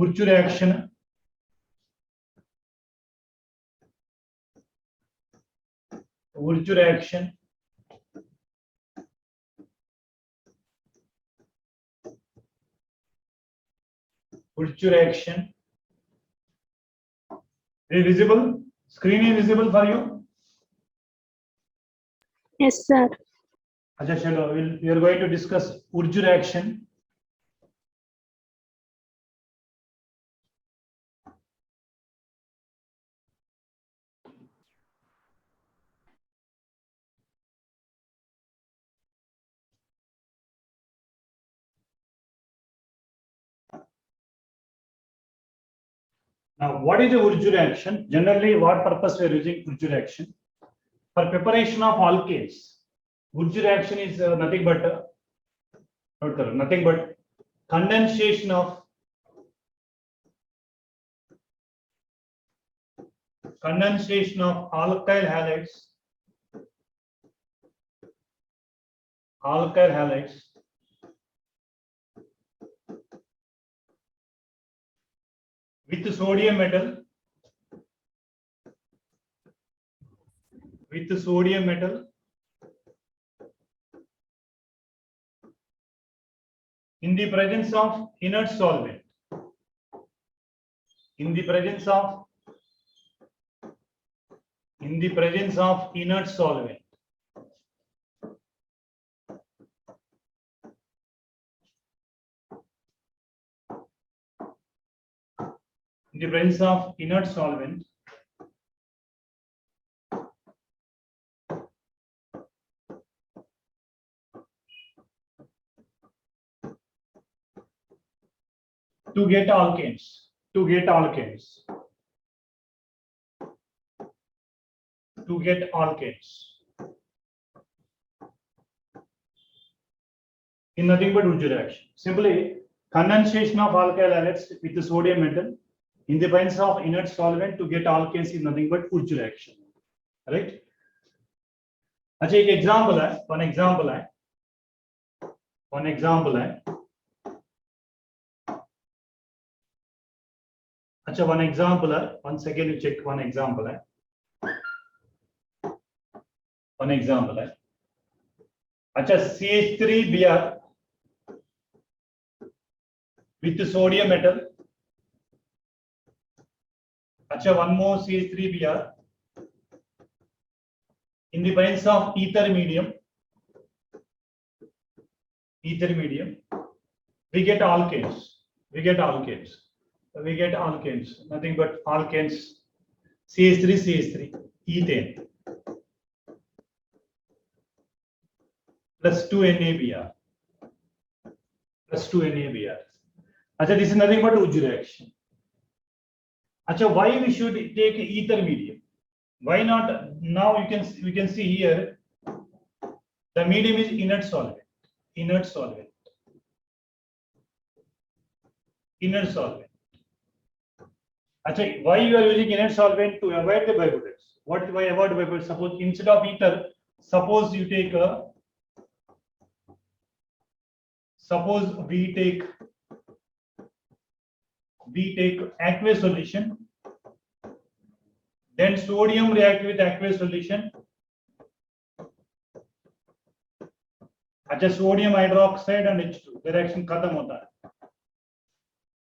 Wurtz reaction, Wurtz reaction, Wurtz reaction. Is visible? Screen is visible for you? Yes, sir. Acha, chalo, we are going to discuss Wurtz reaction. Now, what is a Wurtz reaction? Generally, what purpose we are using Wurtz reaction? For preparation of alkanes. Wurtz reaction is nothing but condensation of alkyl halides with sodium metal in the presence of inert solvent. In the presence of inert solvent. In the presence of inert solvent, to get alkanes. In nothing but Wurtz reaction. Simply condensation of alkyl halides with the sodium metal in the presence of inert solvent to get alkanes is nothing but Wurtz reaction. Right? अच्छा एक example है, one example है. अच्छा one example है, 1 second you check one example है. अच्छा CH3Br with sodium metal. अच्छा one more CH3Br in the presence of ether medium, we get alkanes. Nothing but alkanes. CH3, ethane plus 2 NaBr. Acha, this is nothing but Wurtz reaction. Acha, why we should take ether medium? Why not? Now we can see here the medium is inert solvent. Achha, why you are using inert solvent? To avoid the byproducts. What why avoid byproducts? Suppose instead of ether, suppose you take we take aqueous solution, then sodium react with aqueous solution. अच्छा sodium hydroxide and H2 the reaction खत्म होता है.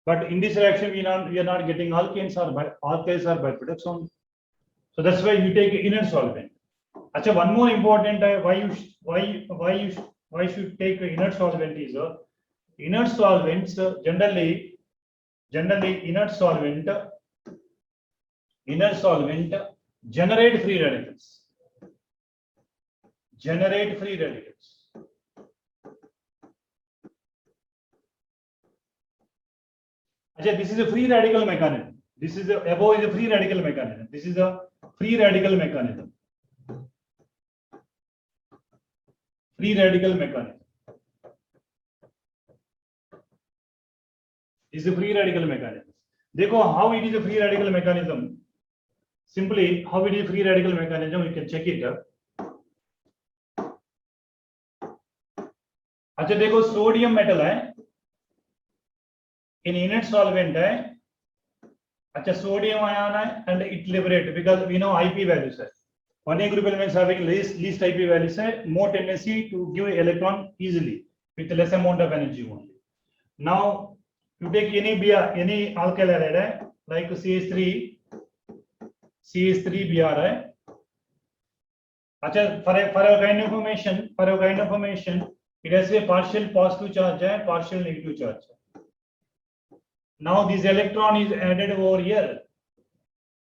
But in this reaction we are not getting alkanes or byproducts only. So that's why we take inert solvent. अच्छा one more important why should take inert solvent is inert solvents generally inert solvent generate free radicals. Achha, this is a free radical mechanism. This is above is a free radical mechanism. This is a free radical mechanism. This is a free radical mechanism. देखो how it is a free radical mechanism. Simply how it is a free radical mechanism, you can check it up. अच्छा देखो sodium metal है, in inert solvent है, अच्छा sodium ion है, and it liberate because we know IP values है. One A group elements having least IP values है, more tendency to give electron easily with less amount of energy only. Now you take any alkyl halide है, like CH3Br है. अच्छा, for your kind of information, it has a partial positive charge and partial negative charge. Now this electron is added over here,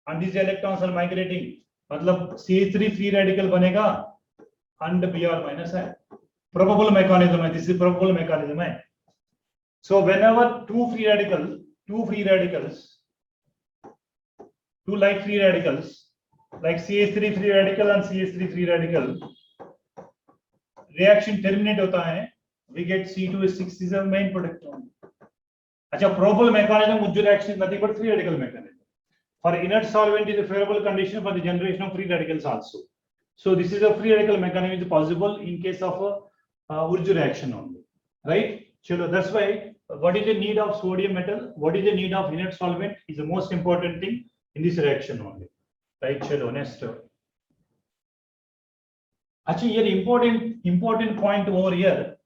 and these electrons are migrating. मतलब CH3 free radical बनेगा and Br minus है. Probable mechanism है. This is probable mechanism है. So whenever two like free radicals, like CH3 free radical and CH3 free radical, reaction terminate होता है, we get C2H6 is the main product only. अच्छा, probable mechanism Wurtz reaction is nothing but free radical mechanism. For inert solvent is a favorable condition for the generation of free radicals also. So this is a free radical mechanism is possible in case of Wurtz reaction only, right? So that's why what is the need of sodium metal, what is the need of inert solvent is the most important thing in this reaction only, right? Chalo, next. Actually, here important point over here.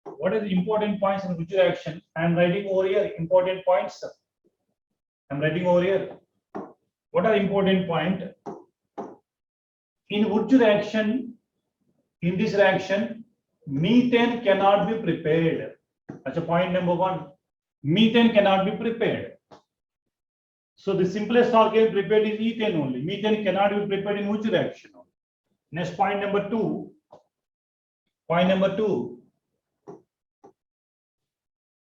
What is the important points in Wurtz reaction? I am writing over here important points. I am writing over here. What are important point? In Wurtz reaction, in this reaction, methane cannot be prepared. That's point number one. Methane cannot be prepared. So the simplest alkane prepared is ethane only. Methane cannot be prepared in Wurtz reaction. Next point number two. Point number two.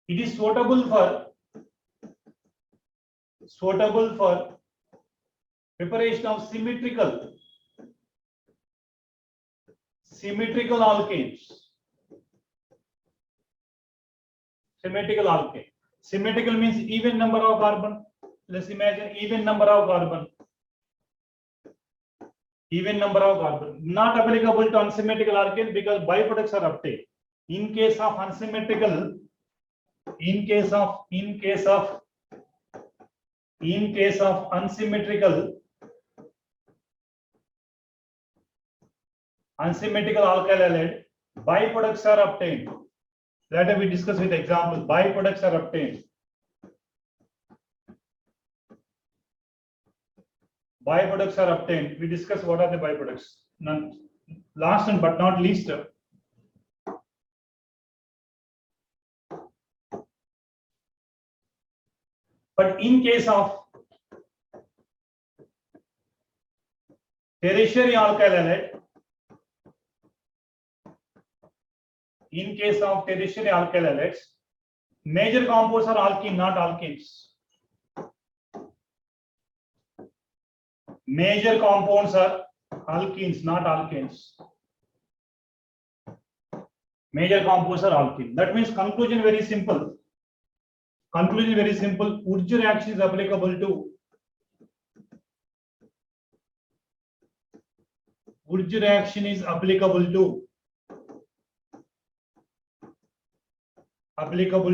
It is suitable for preparation of symmetrical alkanes. Symmetrical alkane. Symmetrical means even number of carbon. Let's imagine even number of carbon. Even number of carbon. Not applicable to unsymmetrical alkane because byproducts are obtained. In case of unsymmetrical, in case of unsymmetrical alkyl halide, byproducts are obtained. Later we discuss with examples. Byproducts are obtained. Byproducts are obtained. We discuss what are the byproducts. None. Last and but not least, but in case of tertiary alkyl halide, in case of tertiary alkyl halides, major compounds are alkene, not alkenes. Major compounds are alkenes, not alkanes. Major compounds are alkene. That means conclusion very simple. Conclusion very simple. Wurtz reaction is applicable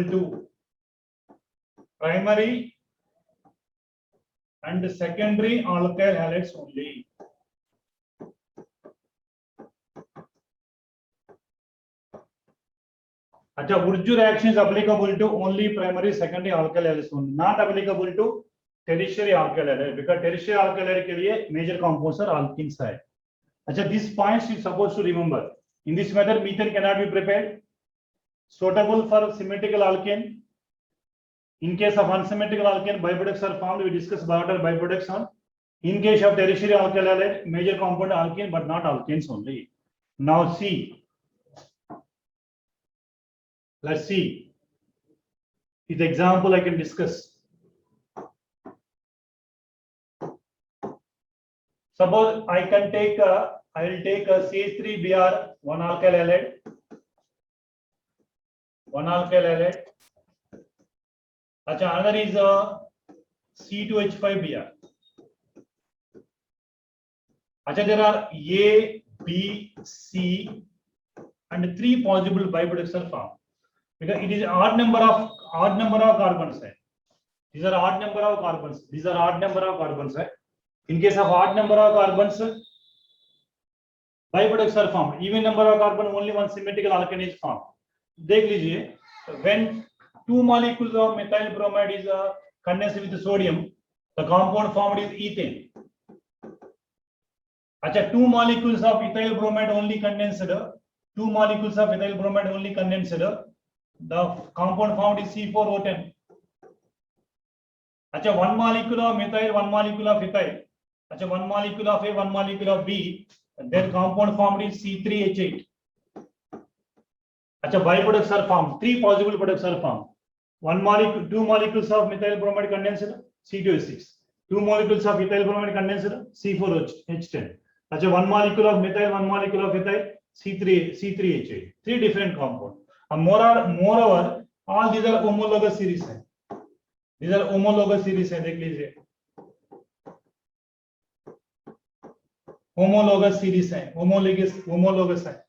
to primary and secondary alkyl halides only. अच्छा, Wurtz reaction is applicable to only primary, secondary alkyl halides only, not applicable to tertiary alkyl halide because tertiary alkyl halide के लिए major compounds are alkenes है. अच्छा, these points you supposed to remember. In this method, methane cannot be prepared. Suitable for symmetrical alkane. In case of unsymmetrical alkane, byproducts are formed. We discuss what are byproducts on. In case of tertiary alkyl halide, major compound alkane but not alkanes only. Now see. Let's see. With example I can discuss. Suppose I will take a CH3Br, one alkyl halide. Achha, another is C2H5Br. Achha, there are A, B, C, and 3 possible byproducts are formed. because it is odd number of carbons. These are odd number of carbons. These are odd number of carbons. In case of odd number of carbons, byproducts are formed. Even number of carbon, only one symmetrical alkane is formed. देख लीजिए, when two molecules of methyl bromide is condensed with sodium, the compound formed is ethane. अच्छा, two molecules of ethyl bromide only condensed. Two molecules of ethyl bromide only condensed. The compound formed is C4O10. अच्छा, one molecule of methyl, one molecule of ethyl. अच्छा, one molecule of A, one molecule of B. Their compound formed is C3H8. अच्छा, byproducts are formed. Three possible products are formed. One molecule, two molecules of methyl bromide condensed, C2H6. Two molecules of ethyl bromide condensed, C4H10. अच्छा, one molecule of methyl, one molecule of ethyl, C3H8. Three different compounds. And moreover, all these are homologous series. These are homologous series. देख लीजिए, homologous series है, homologous है,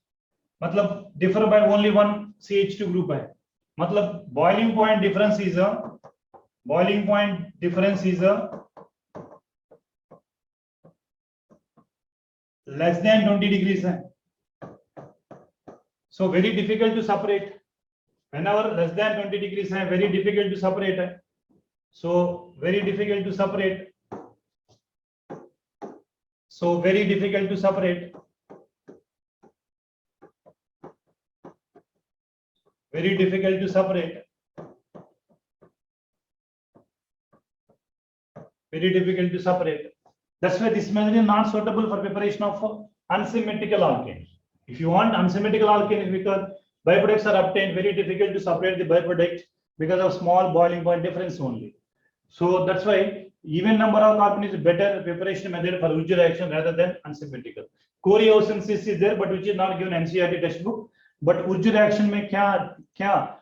मतलब differ by only one CH2 group है, मतलब boiling point difference is less than 20 degrees है. So very difficult to separate. Whenever less than 20 degrees है, very difficult to separate है. So very difficult to separate. So very difficult to separate. Very difficult to separate. Very difficult to separate. That's why this method is not suitable for preparation of unsymmetrical alkanes. If you want unsymmetrical alkanes, because byproducts are obtained, very difficult to separate the byproduct because of small boiling point difference only. So that's why even number of carbon is better preparation method for Uji reaction rather than unsymmetrical. Coriocensis is there, but which is not given NCERT textbook. But Uji reaction में क्या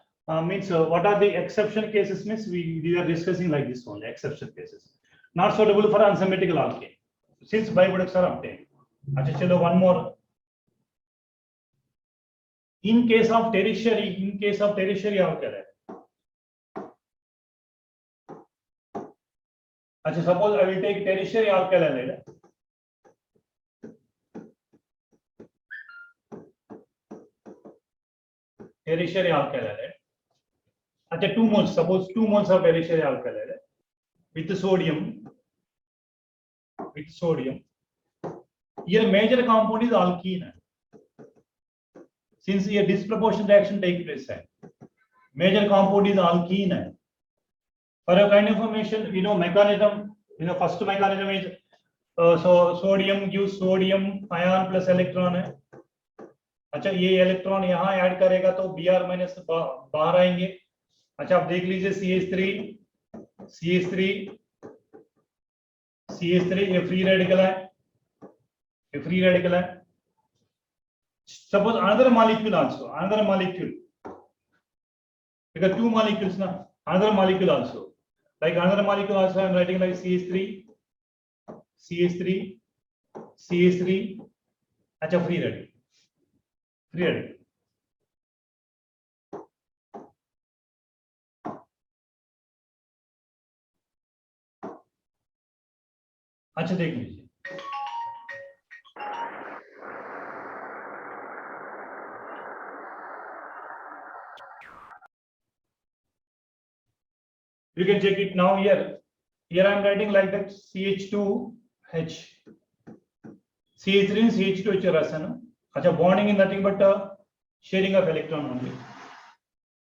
means what are the exception cases? Means we are discussing like this only, exception cases. Not suitable for unsymmetrical alkane since byproducts are obtained. अच्छा, चलो one more. In case of tertiary alkane. अच्छा, suppose I will take tertiary alkyl. Tertiary alkyl. अच्छा, 2 moles. Suppose 2 moles of tertiary alkyl with sodium. Here major compound is alkene. Since here disproportionate reaction takes place, major compound is alkene. For a kind of information, mechanism. First mechanism is so sodium gives sodium ion plus electron है. अच्छा, ये electron यहाँ add करेगा तो Br minus बाहर आएंगे. अच्छा, आप देख लीजिए CH3 ये फ्री रेडिकल है. Suppose another molecule because two molecules na, another molecule also I am writing like CH3 अच्छा, free radical. अच्छा, देख लीजिए, you can check it now. Here I am writing like that CH2H, CH3 and CH2H रस है ना. अच्छा, bonding is nothing but sharing of electron only.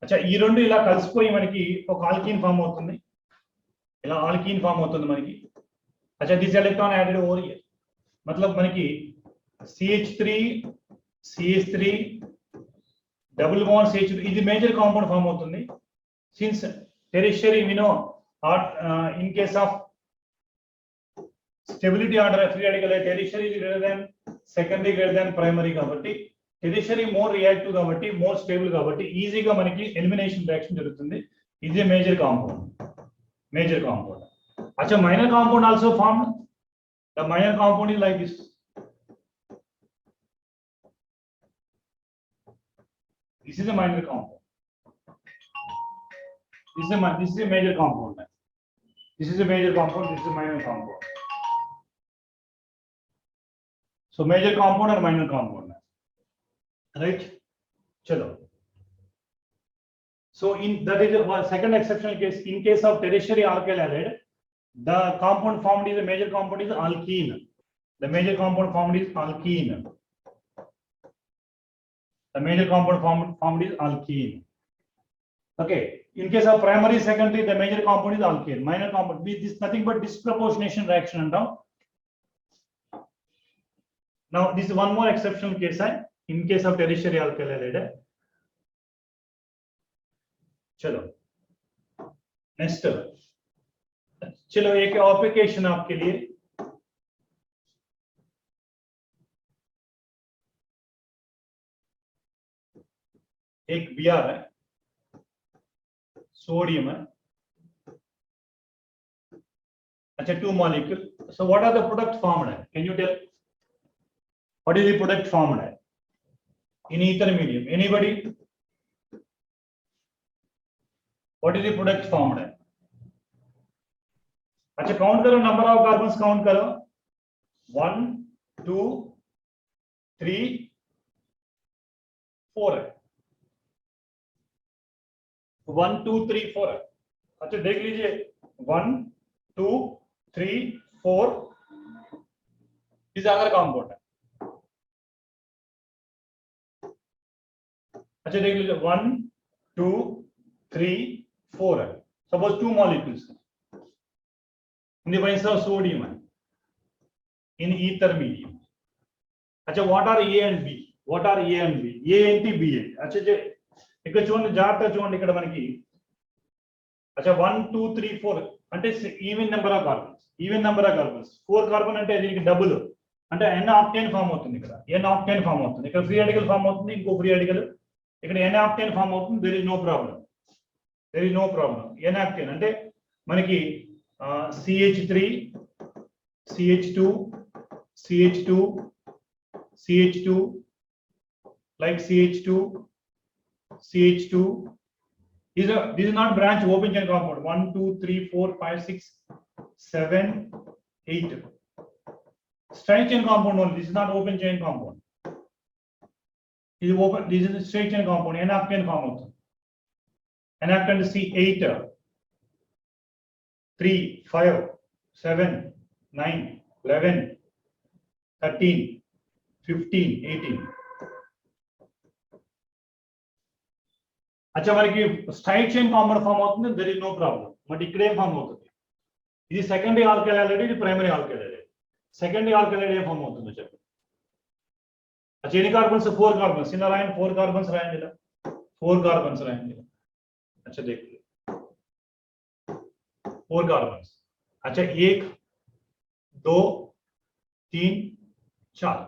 अच्छा, ఈ రెండు ఇలా కలిసిపోయి మనకి ఒక ఆల్కీన్ ఫామ్ అవుతుంది. మనకి. अच्छा, this electron added over here. मतलब మనకి CH3 double bond CH2 ఇది మేజర్ కాంపౌండ్ ఫామ్ అవుతుంది. Since tertiary we know in case of stability order free radical tertiary is greater than secondary greater than primary కాబట్టి tertiary more reactive కాబట్టి more stable కాబట్టి ఈజీగా మనకి elimination reaction జరుగుతుంది. ఇది major compound. अच्छा, minor compound also formed. The minor compound is like this. This is a minor compound. This is a major compound. This is a major compound. This is a minor compound. So major compound or minor compound, right? Chalo. So that is a second exceptional case. In case of tertiary alkyl halide, the compound formed is a major compound is alkene. The major compound formed is alkene. The major compound formed is alkene. Okay. In case of primary, secondary, the major compound is alkane. Minor compound, this nothing but disproportionation reaction. Now, this is one more exceptional case. In case of tertiary alkyl halide. चलो next चलो एक application आपके लिए एक Br है, sodium है, अच्छा 2 molecule. So what are the product formed? Can you tell what is the product formed in ether medium? Anybody? What is the product formed? अच्छा काउंट करो, नंबर ऑफ कार्बन्स काउंट करो. 1 2 3 4 है. 1 2 3 4 है. अच्छा देख लीजिए 1 2 3 4 इस अगर कंपाउंड है. अच्छा देख लीजिए 1 2 3 4 है. Suppose 2 molecules in the presence of sodium in ether medium. अच्छा what are A and B? What are A and B? A ఏంటి B ఏంటి? अच्छा ఇక్కడ చూడండి, జాగ్రత్తగా చూడండి. ఇక్కడ మనకి अच्छा 1 2 3 4 అంటే even number of carbons. Even number of carbons 4 carbon అంటే దీనికి డబుల్ అంటే n ఆక్టేన్ ఫామ్ అవుతుంది. ఇక్కడ n ఆక్టేన్ ఫామ్ అవుతుంది. ఇక్కడ ఫ్రీ రాడికల్ ఫామ్ అవుతుంది. ఇంకో ఫ్రీ రాడికల్ ఇక్కడ n ఆక్టేన్ ఫామ్ అవుతుంది. There is no problem. There is no problem. N-octane అంటే మనకి CH3 CH2 CH2 CH2 like CH2 CH2. This is not branch open chain compound. 1 2 3 4 5 6 7 8 straight chain compound only. This is not open chain compound. This is open. This is a straight chain compound. N-octane form అవుతుంది. N-octane C8 3 5 7 9 11 13 15 18. अच्छा మనకి straight chain compound form అవుతుంది. There is no problem. But ఇక్కడ ఏం form అవుతుంది? ఇది secondary alkyl halide, ఇది primary alkyl halide. Secondary alkyl halide ఏం ఫామ్ అవుతుందో చెప్పండి. अच्छा ఎన్ని కార్బన్స్? 4 కార్బన్స్. ఇలా రాయండి, 4 కార్బన్స్ రాయండి. ఇలా 4 కార్బన్స్ రాయండి. अच्छा देखिए 4 कार्बन. अच्छा 1 2 3 4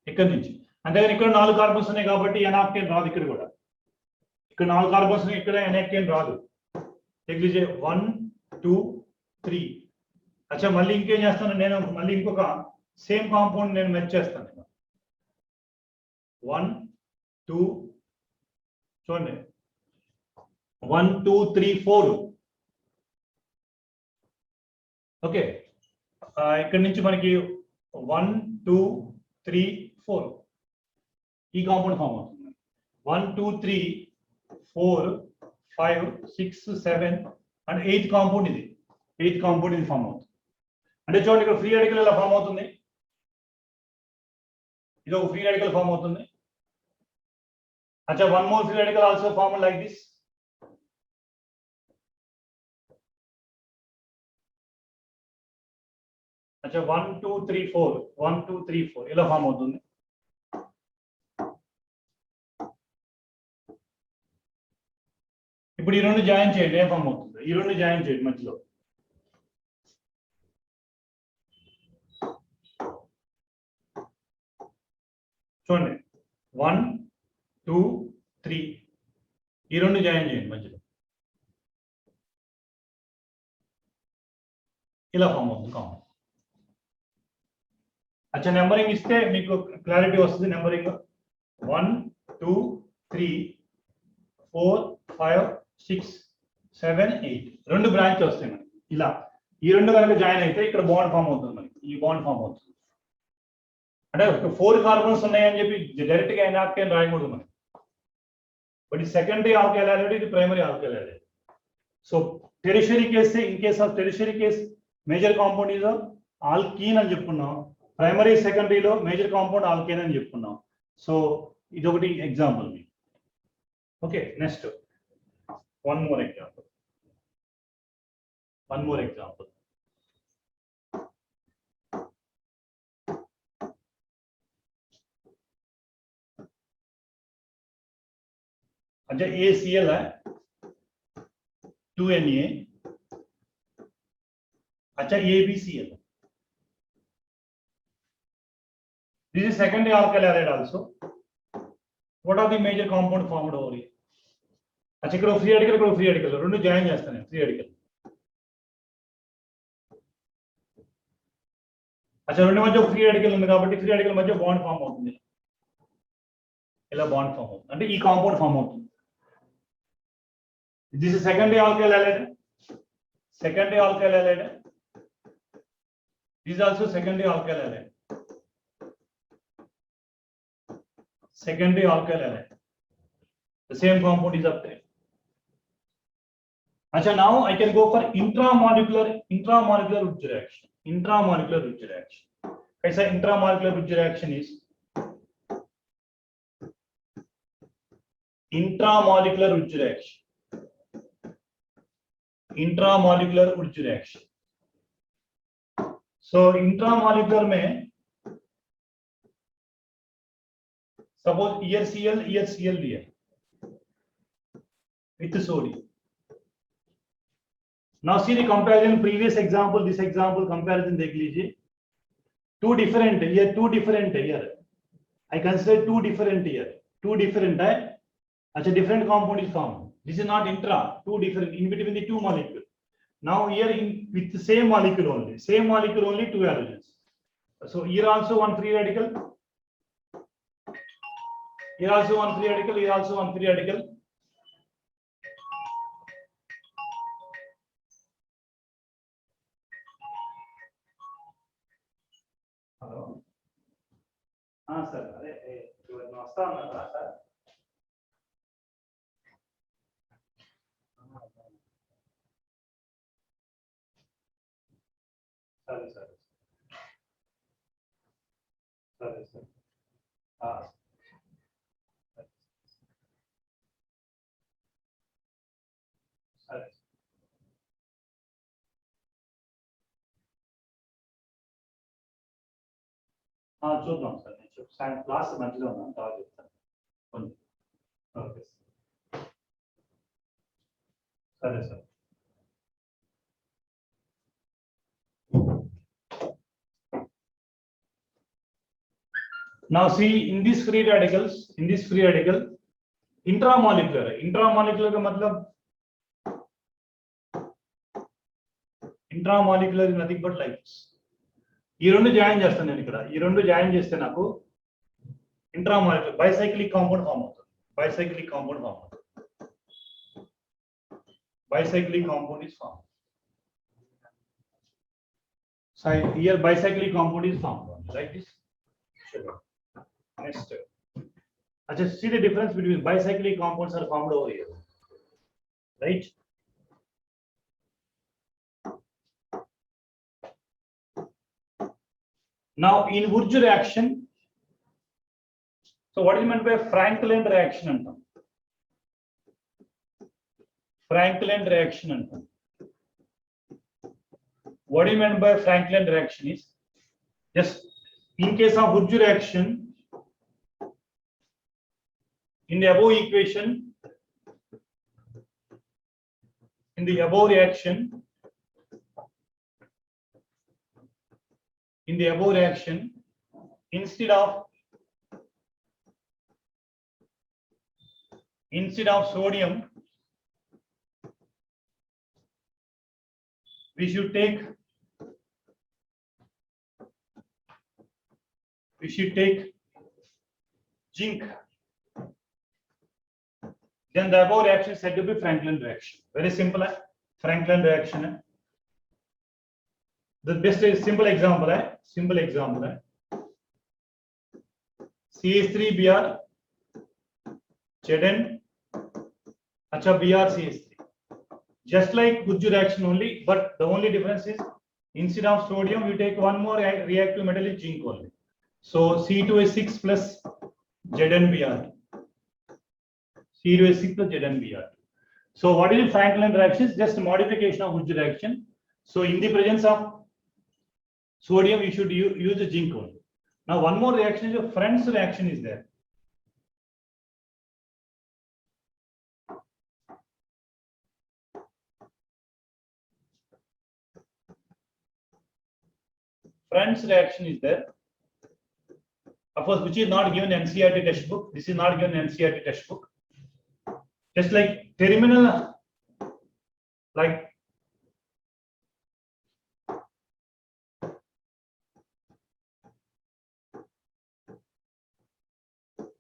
ఇక్కడ నుంచి అంటే ఇక్కడ 4 కార్బన్స్ ఉన్నాయి కాబట్టి n-octane రాదు. ఇక్కడ కూడా ఇక్కడ 4 కార్బన్స్ ఉన్నాయి, ఇక్కడ n-octane రాదు. देख लीजिए 1 2 3. अच्छा మళ్ళీ ఇంకేం చేస్తాను నేను? మళ్ళీ ఇంకొక సేమ్ కాంపౌండ్ నేను మెచ్ చేస్తాను. 1 2 చూడండి 1 2 3 4. ఓకే ఇక్కడ నుంచి మనకి 1 2 3 4 ఈ కాంపౌండ్ ఫామ్ అవుతుంది. 1 2 3 4 5 6 7 అండ్ 8 కాంపౌండ్. ఇది 8 కాంపౌండ్ ఇది ఫామ్ అవుతుంది. అంటే చూడండి ఇక్కడ ఫ్రీ రాడికల్ ఇలా ఫామ్ అవుతుంది. ఇది ఒక ఫ్రీ రాడికల్ ఫామ్ అవుతుంది. अच्छा one more free radical also formed like this. अच्छा 1 2 3 4 1 2 3 4 ఇలా ఫామ్ అవుతుంది. ఇప్పుడు ఈ రెండు జాయిన్ చేయండి, ఏం ఫామ్ అవుతుంది? ఈ రెండు జాయిన్ చేయండి మధ్యలో. చూడండి 1 2 3 ఈ రెండు జాయిన్ చేయండి మధ్యలో. ఇలా ఫామ్ అవుతుంది కాంపౌండ్. अच्छा నెంబరింగ్ ఇస్తే మీకు క్లారిటీ వస్తుంది. నెంబరింగ్ 1 2 3 4 5 6 7, 8 రెండు బ్రాంచ్ వస్తాయి మనకి ఇలా ఈ రెండు కనుక జాయిన్ అయితే ఇక్కడ బాండ్ ఫామ్ అవుతుంది మనకి ఈ బాండ్ ఫామ్ అవుతుంది అంటే 4 కార్బన్స్ ఉన్నాయని చెప్పి డైరెక్ట్ గా ఎనాక్టేన్ రాయకూడదు మనకి బట్ ఈ సెకండరీ ఆల్కైల్ ఆల్రెడీ ఇది primary alkyl already so tertiary case in case of tertiary case major compound is alkyne అని చెప్పుకున్నాం ప్రైమరీ సెకండరీలో మేజర్ కాంపౌండ్ ఆల్కేన్ అని చెప్పుకున్నాం సో ఇది ఒకటి ఎగ్జాంపుల్ మీకు okay next one more example अच्छा ACL है 2Na अच्छा ABCL this is secondary alkyl halide also what are the major compound formed over here अच्छा ఇక్కడ ఫ్రీ రాడికల్ రెండు జాయిన్ చేస్తాను నేను ఫ్రీ రాడికల్ अच्छा రెండు మధ్య ఫ్రీ రాడికల్ ఉంది కాబట్టి ఫ్రీ రాడికల్ మధ్య బాండ్ ఫామ్ అవుతుంది ఇలా బాండ్ ఫామ్ అవుతుంది అంటే ఈ కాంపౌండ్ ఫామ్ అవుతుంది this is secondary alkyl halide this is also secondary alkyl halide the same compound is up there अच्छा now I can go for intramolecular Wurtz reaction कैसा intramolecular Wurtz reaction is intramolecular Wurtz reaction so intramolecular में suppose ERCl दिया with sodium now see the comparison previous example this example comparison देख लीजिए two different here I consider two different है अच्छा different compound is formed this is not intra two different in between the two molecule now here in with the same molecule only two halogens so here also one free radical here also one free radical hello हाँ sir अरे नाश्ता ना sir sir हाँ sir हाँ చూద్దాం sir నేను సాయంత్రం class మధ్యలో ఉన్నాను తర్వాత చెప్తాను ఓకే సరే sir now see in this free radical intramolecular का मतलब intramolecular is nothing but like this ఈ రెండు జాయిన్ చేస్తాను నేను ఇక్కడ ఈ రెండు జాయిన్ చేస్తే నాకు ఇంట్రామాలిక్యులర్ బైసైక్లిక్ కాంపౌండ్ ఫామ్ అవుతుంది bicyclic compound is formed so here bicyclic compound is formed like this sure next just see the difference between bicyclic compounds are formed over here right now in Wurtz reaction so what is meant by Franklin reaction antam what is meant by Franklin reaction is just in case of Wurtz reaction in the above equation in the above reaction instead of sodium we should take zinc then the above reaction is said to be Franklin reaction. Very simple है, Franklin reaction है. The best simple example है, CH3Br Zn, अच्छा BrCH3. Just like Guj reaction only, but the only difference is instead of sodium, you take one more reactive metal is zinc only. So C2H6 plus ZnBr. C2H6 plus ZnBr. So what is the Franklin reaction? Just a modification of Guj reaction. So in the presence of sodium, you should use the zinc only. Now one more reaction is a Friends reaction is there. Friends reaction is there. Of course, which is not given NCERT textbook. This is not given NCERT textbook. Just like terminal, like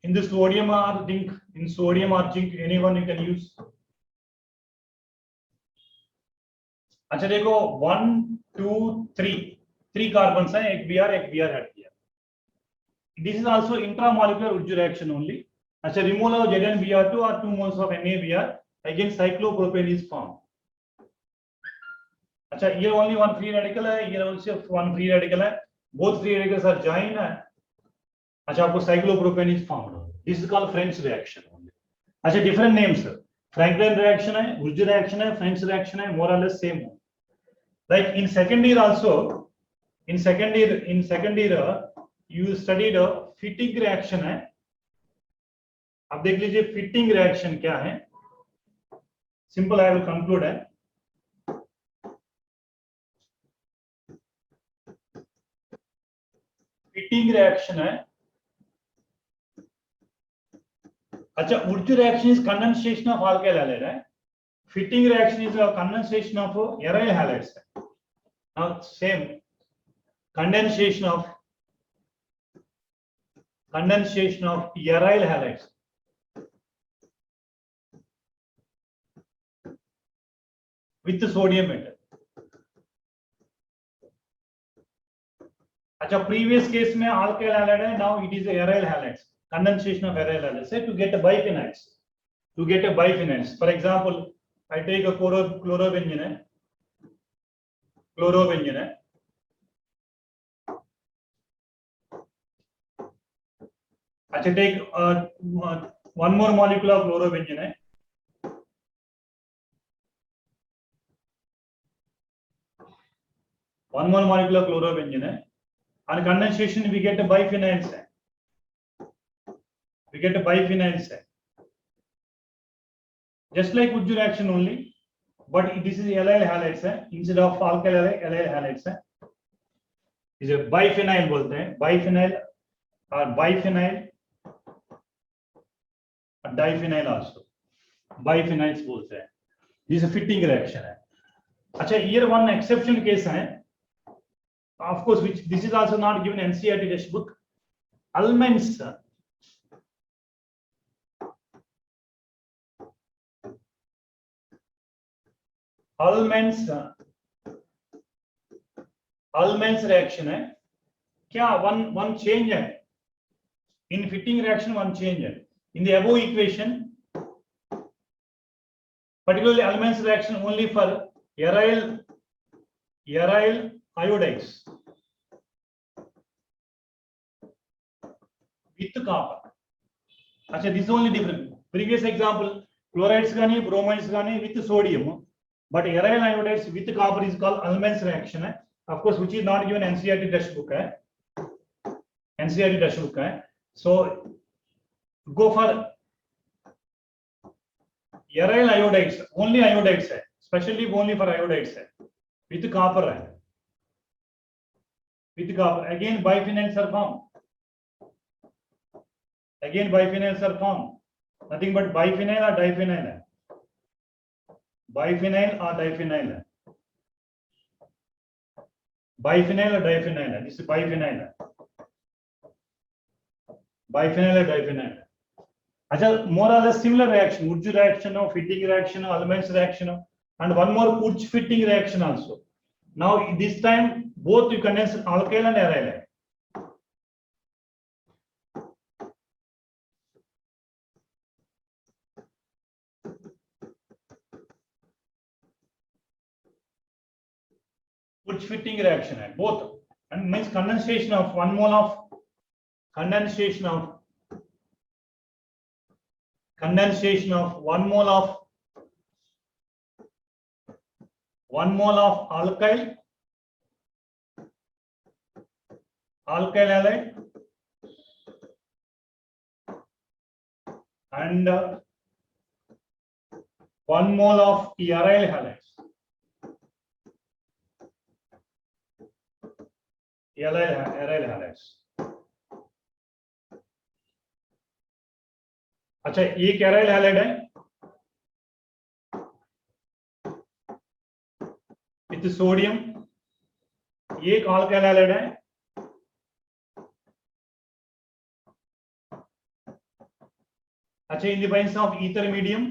in the sodium or zinc, anyone you can use. अच्छा देखो 1, 2, 3 carbons हैं, एक Br हट गया. This is also intramolecular Uj reaction only. अच्छा removal of ZnBr2 or 2 moles of NaBr, again cyclopropane is formed. अच्छा here only one free radical है, here also one free radical है. Both free radicals are joined है. अच्छा आपको cyclopropane is formed. This is called Friends reaction only. अच्छा different names. Franklin reaction है, Uj reaction है, Friends reaction है, more or less same. Like in second year also, in second year you studied a fitting reaction है. अब देख लीजिए fitting reaction क्या है. Simple, I will conclude है. Fitting reaction है. अच्छा Uj reaction is condensation of alkyl halide है. Fitting reaction is a condensation of aryl halides. Now same condensation of aryl halides. With the sodium metal. अच्छा previous case में alkyl halide है, now it is aryl halides. Condensation of aryl halides. Say to get a biphenyls. For example, I take a chlorobenzene. अच्छा take one more molecule of chlorobenzene. And condensation we get a biphenyls. Just like Uj reaction only, but this is allyl halides instead of alkyl allyl halides. Is a biphenyl बोलते हैं, biphenyl or diphenyl also. Biphenyls बोलते हैं. This is a fitting reaction है. अच्छा here one exception case है. Of course, which this is also not given NCERT textbook. Almonds. reaction है क्या one change है in fitting reaction, one change है in the above equation, particularly Almonds reaction only for aryl iodides with copper. अच्छा this is only different. Previous example chlorides गानी bromides गानी with sodium. But aryl iodides with copper is called Almonds reaction. Of course, which is not given NCERT textbook. So go for aryl iodides, only iodides, especially only for iodides with copper. Again biphenyls are formed. Nothing but biphenyl or diphenyl. Biphenyl or diphenyl. This is biphenyl. अच्छा, more or less similar reaction, Wurtz reaction, fitting reaction, Ullmann's reaction, and one more Wurtz fitting reaction also. Now this time both you condense alkyl and aryl. Wurtz fitting reaction है both, and means condensation of 1 mole of condensation of 1 mole of 1 mole of alkyl halide and 1 mole of aryl halides. aryl halides. अच्छा, एक aryl halide है with sodium, एक alkyl halide है अच्छा in the presence of ether medium,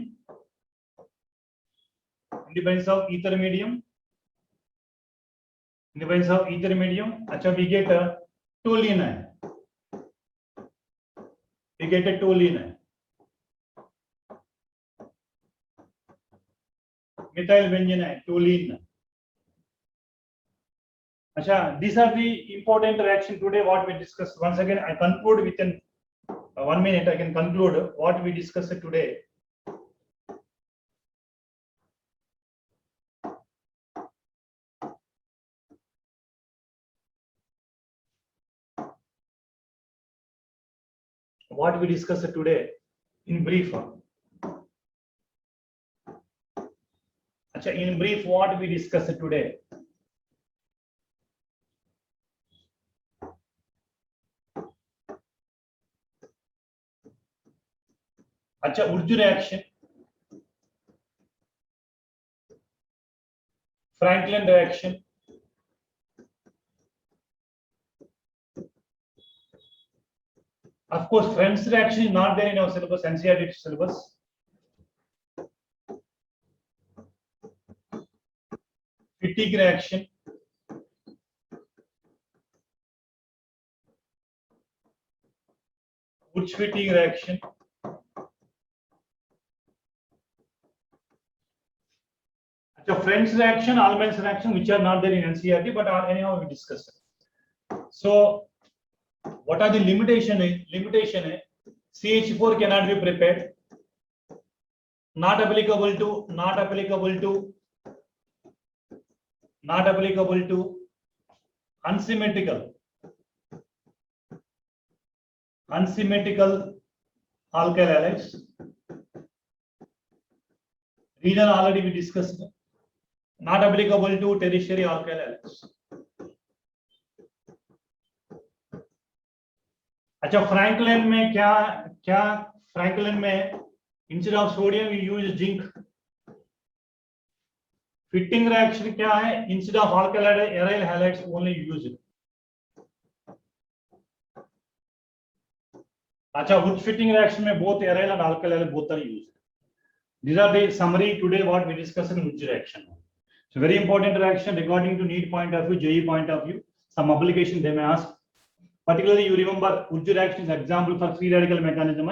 अच्छा we get toluene है, methyl benzene है, toluene. अच्छा, these are the important reaction today what we discussed. Once again I conclude within 1 minute. I can conclude what we discussed today. What we discussed today in brief. अच्छा, in brief what we discussed today. अच्छा, Wurtz reaction, Franklin reaction, of course Friend's reaction is not there in our syllabus, NCERT syllabus. Fitting reaction, Wurtz fitting reaction, अच्छा Friend's reaction, Ullmann's reaction, which are not there in NCERT, but are anyhow we discussed. So what are the limitation है CH4 cannot be prepared, not applicable to unsymmetrical alkyl halides. Reason already we discussed. Not applicable to tertiary alkyl halides. अच्छा, Franklin में क्या Franklin में instead of sodium we use zinc. Fitting reaction क्या है, instead of alkyl aryl halides only use. अच्छा, Wurtz fitting reaction में both aryl and alkyl halide both are used. These are the summary today what we discussed in Wurtz reaction. So very important reaction according to NEET point of view, JEE point of view. Some application they may ask. Particularly you remember Wurtz reaction is example for free radical mechanism.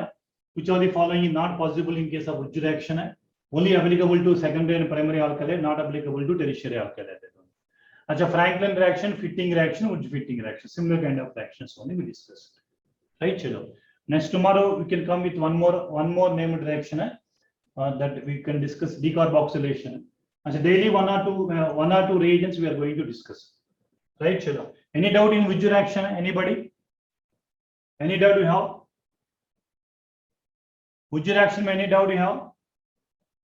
Which of the following is not possible in case of Wurtz reaction? Only applicable to secondary and primary alkyl, not applicable to tertiary alkyl. अच्छा, Franklin reaction, fitting reaction, Wurtz fitting reaction, similar kind of reactions only we discussed. Right, chalo. Next tomorrow we can come with one more named reaction that we can discuss, decarboxylation. Achha, daily one or two reagents we are going to discuss. Right, chalo. Any doubt in Wurtz reaction? Anybody? Any doubt you have? Wurtz reaction, any doubt you have?